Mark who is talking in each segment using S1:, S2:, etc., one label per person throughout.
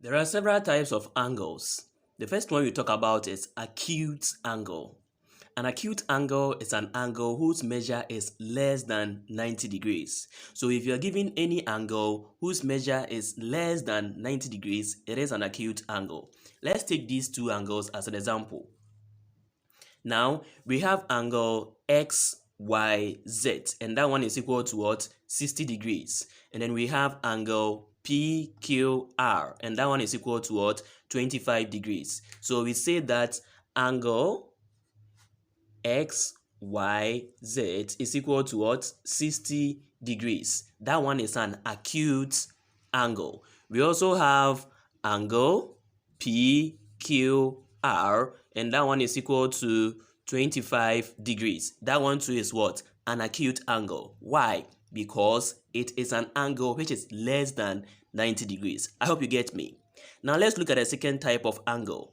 S1: There are several types of angles. The first one we talk about is acute angle. An acute angle is an angle whose measure is less than 90 degrees. So if you're given any angle whose measure is less than 90 degrees, it is an acute angle. Let's take these two angles as an example. Now we have angle XYZ, and that one is equal to what? 60 degrees. And then we have angle PQR, and that one is equal to what? 25 degrees. So we say that angle XYZ is equal to what? 60 degrees. That one is an acute angle. We also have angle PQR, and that one is equal to 25 degrees. That one too is what? An acute angle. Why? Because it is an angle which is less than 90 degrees. I hope you get me. Now let's look at a second type of angle.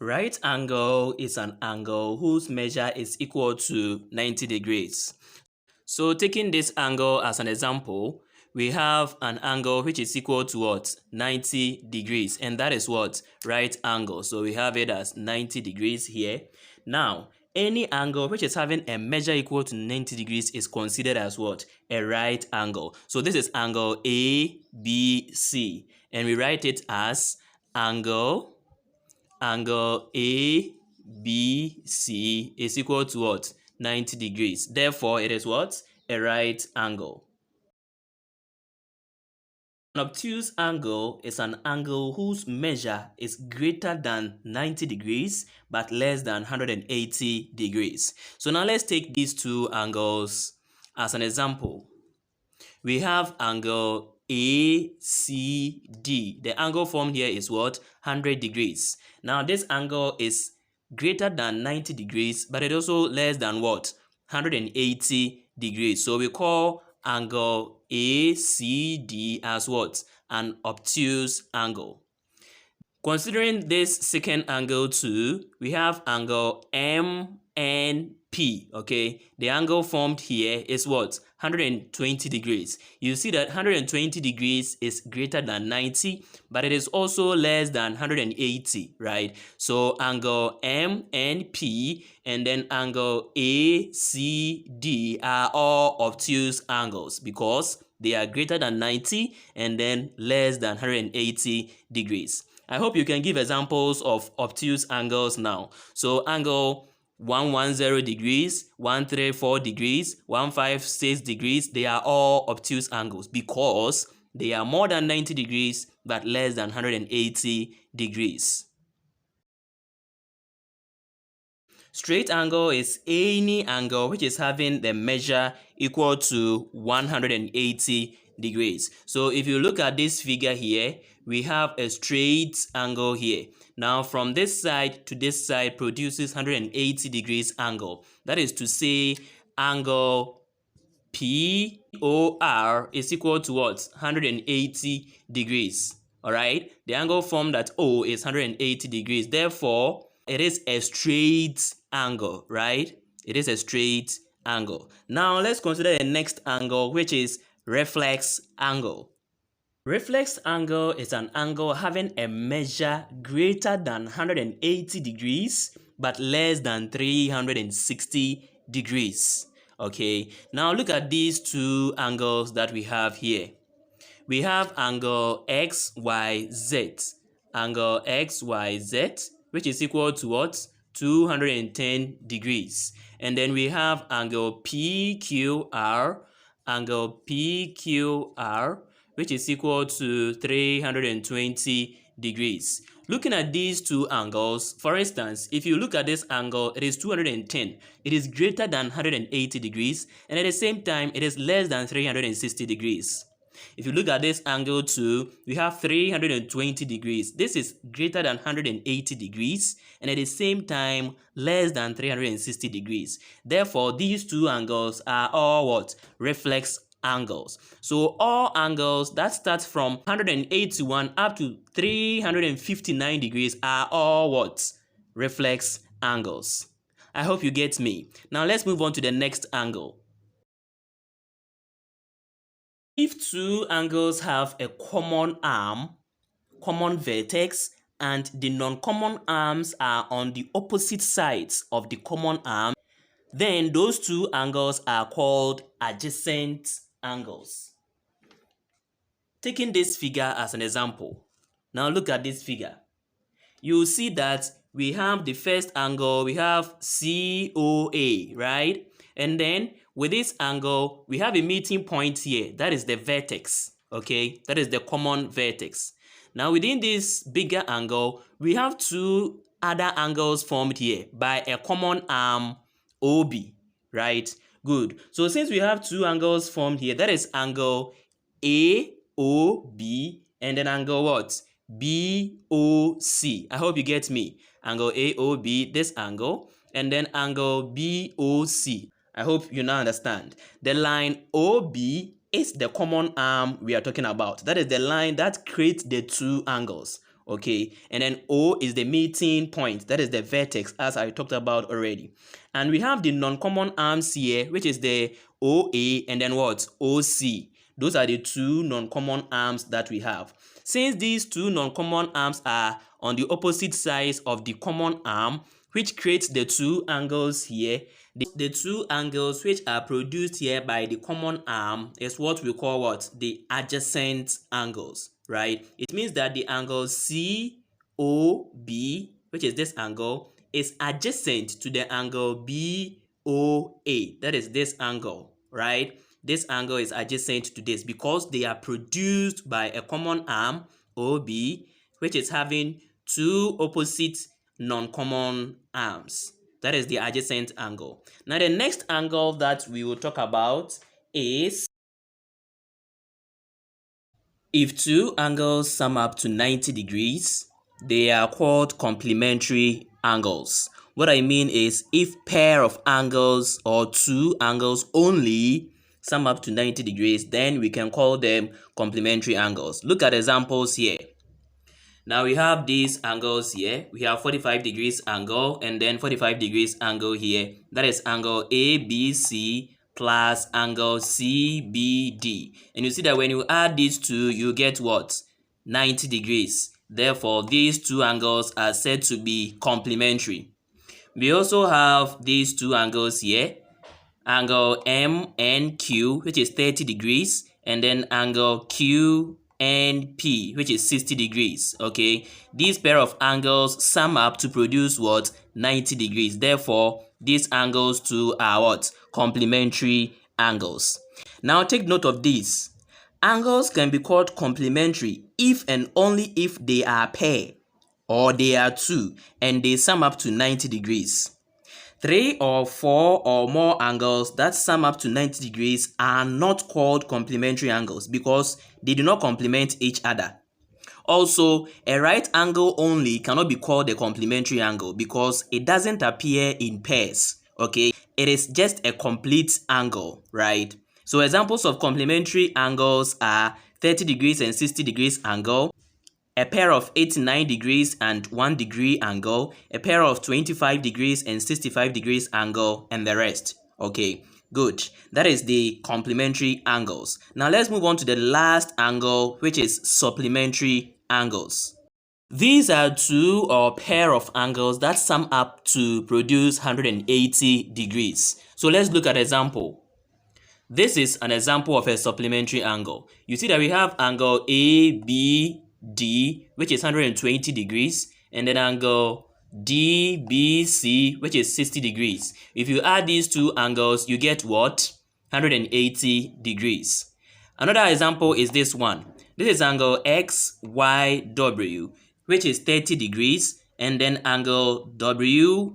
S1: Right angle is an angle whose measure is equal to 90 degrees. So taking this angle as an example, we have an angle which is equal to what? 90 degrees, and that is what? Right angle. So we have it as 90 degrees here. Now, any angle which is having a measure equal to 90 degrees is considered as what? A right angle. So this is angle ABC, and we write it as angle ABC is equal to what? 90 degrees. Therefore, it is what? A right angle. An obtuse angle is an angle whose measure is greater than 90 degrees but less than 180 degrees. So now let's take these two angles as an example. We have angle ACD. The angle formed here is what? 100 degrees. Now this angle is greater than 90 degrees, but it also less than what? 180 degrees. So we call angle ACD as what? An obtuse angle. Considering this second angle too, we have angle MNP, okay? The angle formed here is what? 120 degrees. You see that 120 degrees is greater than 90, but it is also less than 180, right? So angle MNP and then angle ACD are all obtuse angles because they are greater than 90 and then less than 180 degrees. I hope you can give examples of obtuse angles now. So angle 110 degrees, 134 degrees, 156 degrees, they are all obtuse angles because they are more than 90 degrees but less than 180 degrees. Straight angle is any angle which is having the measure equal to 180 degrees. So if you look at this figure here, we have a straight angle here. Now from this side to this side produces 180 degrees angle. That is to say angle POR is equal to what? 180 degrees. Alright, the angle formed at O is 180 degrees. Therefore, it is a straight angle, right? It is a straight angle. Now let's consider the next angle, which is reflex angle. Reflex angle is an angle having a measure greater than 180 degrees but less than 360 degrees. Okay, now look at these two angles that we have here. We have angle XYZ. Angle XYZ, which is equal to what? 210 degrees. And then we have angle PQR. Angle PQR, which is equal to 320 degrees. Looking at these two angles, for instance, if you look at this angle, it is 210. It is greater than 180 degrees, and at the same time, it is less than 360 degrees. If you look at this angle too, we have 320 degrees. This is greater than 180 degrees and at the same time less than 360 degrees. Therefore, these two angles are all what? Reflex angles. So all angles that start from 181 up to 359 degrees are all what? Reflex angles. I hope you get me. Now let's move on to the next angle. If two angles have a common arm, common vertex, and the non-common arms are on the opposite sides of the common arm, then those two angles are called adjacent angles. Taking this figure as an example, now look at this figure. You see that we have the first angle, we have COA, right? And then with this angle, we have a meeting point here. That is the vertex, okay? That is the common vertex. Now within this bigger angle, we have two other angles formed here by a common arm OB, right? Good. So since we have two angles formed here, that is angle AOB and then angle what? BOC. I hope you get me. Angle AOB, this angle, and then angle BOC. I hope you now understand. The line OB is the common arm we are talking about. That is the line that creates the two angles. Okay, and then O is the meeting point. That is the vertex, as I talked about already. And we have the non-common arms here, which is the OA and then what? OC. Those are the two non-common arms that we have. Since these two non-common arms are on the opposite sides of the common arm, which creates the two angles here, the two angles which are produced here by the common arm is what we call what? The adjacent angles, right? It means that the angle COB, which is this angle, is adjacent to the angle BOA. That is this angle, right? This angle is adjacent to this because they are produced by a common arm, OB, which is having two opposite non-common arms. That is the adjacent angle. Now the next angle that we will talk about is if two angles sum up to 90 degrees, they are called complementary angles. What I mean is if pair of angles or two angles only sum up to 90 degrees, then we can call them complementary angles. Look at examples here. Now we have these angles here. We have 45 degrees angle and then 45 degrees angle here. That is angle ABC plus angle CBD. And you see that when you add these two, you get what? 90 degrees. Therefore, these two angles are said to be complementary. We also have these two angles here. Angle MNQ, which is 30 degrees, and then angle QNP, which is 60 degrees. Okay, these pair of angles sum up to produce what? 90 degrees. Therefore, these angles too are what? Complementary angles. Now take note of this. Angles can be called complementary if and only if they are pair or they are two and they sum up to 90 degrees. 3 or 4 or more angles that sum up to 90 degrees are not called complementary angles because they do not complement each other. Also, a right angle only cannot be called a complementary angle because it doesn't appear in pairs. Okay, it is just a complete angle, right? So examples of complementary angles are 30 degrees and 60 degrees angle, a pair of 89 degrees and 1 degree angle, a pair of 25 degrees and 65 degrees angle, and the rest. Okay, good. That is the complementary angles. Now let's move on to the last angle, which is supplementary angles. These are two or pair of angles that sum up to produce 180 degrees. So let's look at an example. This is an example of a supplementary angle. You see that we have angle ABD, which is 120 degrees, and then angle DBC, which is 60 degrees. If you add these two angles, you get what? 180 degrees. Another example is this one. This is angle XYW, which is 30 degrees, and then angle WYZ,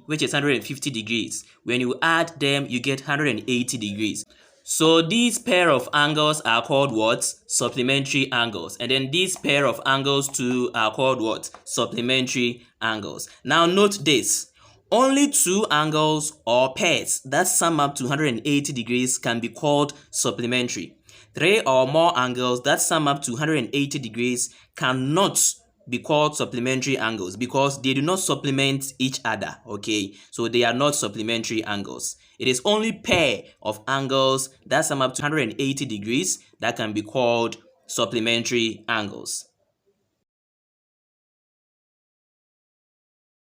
S1: which is 150 degrees. When you add them, you get 180 degrees. So these pair of angles are called what? Supplementary angles. And then these pair of angles too are called what? Supplementary angles. Now note this. Only two angles or pairs that sum up to 180 degrees can be called supplementary. 3 or more angles that sum up to 180 degrees cannot be called supplementary angles because they do not supplement each other, okay? So they are not supplementary angles. It is only pair of angles that sum up to 180 degrees that can be called supplementary angles.